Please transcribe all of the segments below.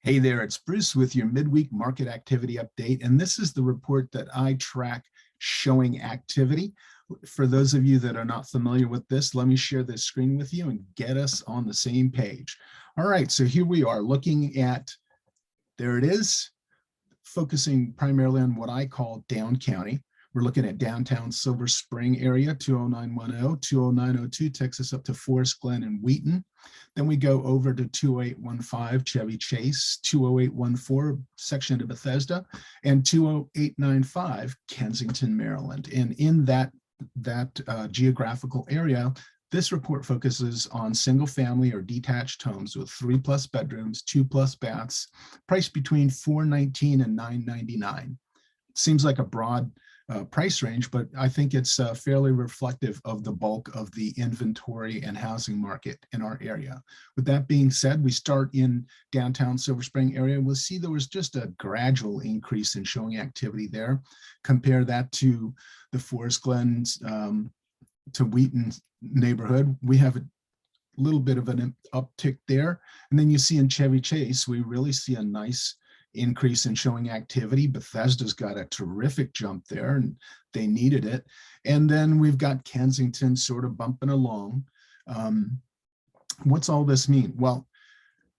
Hey there, it's Bruce with your midweek market activity update. And this is the report that I track showing activity. For those of you that are not familiar with this, let me share this screen with you and get us on the same page. All right, so here we are looking at, there it is, focusing primarily on what I call down county. We're looking at downtown Silver Spring area, 20910, 20902 takes us up to Forest Glen and Wheaton. Then we go over to 20815 Chevy Chase, 20814 section of Bethesda, and 20895 Kensington, Maryland. And in that geographical area, this report focuses on single family or detached homes with 3+ bedrooms, 2+ baths, priced between $419 and $999. Seems like a broad price range, but I think it's fairly reflective of the bulk of the inventory and housing market in our area. With that being said, we start in downtown Silver Spring area. We'll see there was just a gradual increase in showing activity there. Compare that to the Forest Glens to Wheaton neighborhood. We have a little bit of an uptick there. And then you see in Chevy Chase, we really see a nice increase in showing activity. Bethesda's got a terrific jump there and they needed it. And then we've got Kensington sort of bumping along. What's all this mean? Well,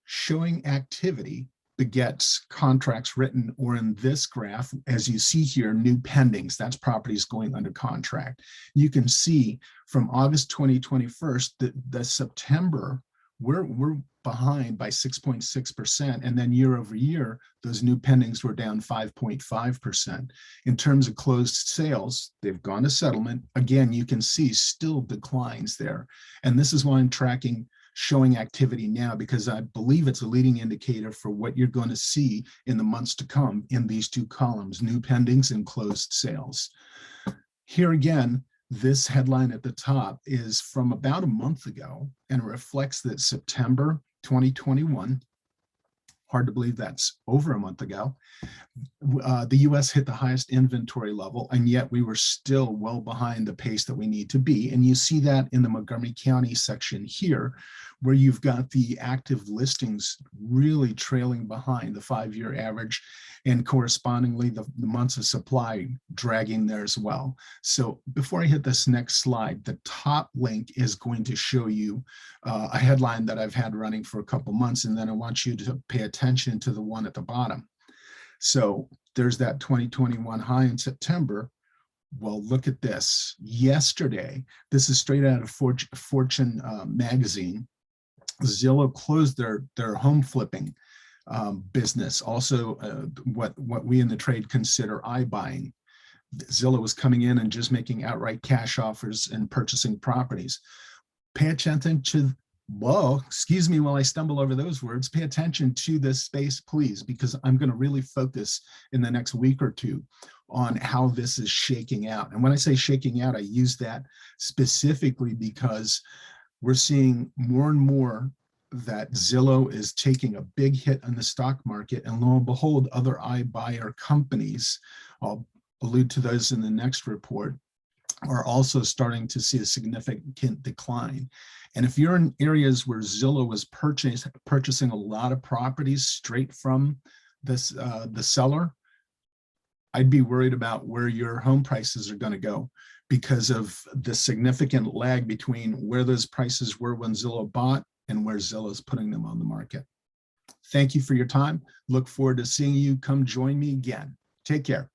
showing activity begets contracts written, or in this graph, as you see here, new pendings. That's properties going under contract. You can see from August 2021 that the September, we're behind by 6.6%, and then year over year those new pendings were down 5.5%. In terms of closed sales, they've gone to settlement. Again, you can see still declines there, and this is why I'm tracking showing activity now, because I believe it's a leading indicator for what you're going to see in the months to come in these two columns, new pendings and closed sales. Here again, this headline at the top is from about a month ago and reflects that September 2021, hard to believe that's over a month ago, the US hit the highest inventory level, and yet we were still well behind the pace that we need to be. And you see that in the Montgomery County section here, where you've got the active listings really trailing behind the 5-year average, and correspondingly the months of supply dragging there as well. So before I hit this next slide, the top link is going to show you a headline that I've had running for a couple months, and then I want you to pay attention to the one at the bottom. So there's that 2021 high in September. Well, look at this. Yesterday, this is straight out of Fortune magazine. Zillow closed their home flipping business, also what we in the trade consider iBuying. Zillow was coming in and just making outright cash offers and purchasing properties. Pay attention to, whoa, excuse me while I stumble over those words, pay attention to this space, please, because I'm going to really focus in the next week or two on how this is shaking out. And when I say shaking out, I use that specifically because we're seeing more and more that Zillow is taking a big hit on the stock market, and lo and behold, other iBuyer companies, I'll allude to those in the next report, are also starting to see a significant decline. And if you're in areas where Zillow is purchasing a lot of properties straight from this, the seller, I'd be worried about where your home prices are going to go, because of the significant lag between where those prices were when Zillow bought and where Zillow is putting them on the market. Thank you for your time. Look forward to seeing you. Come join me again. Take care.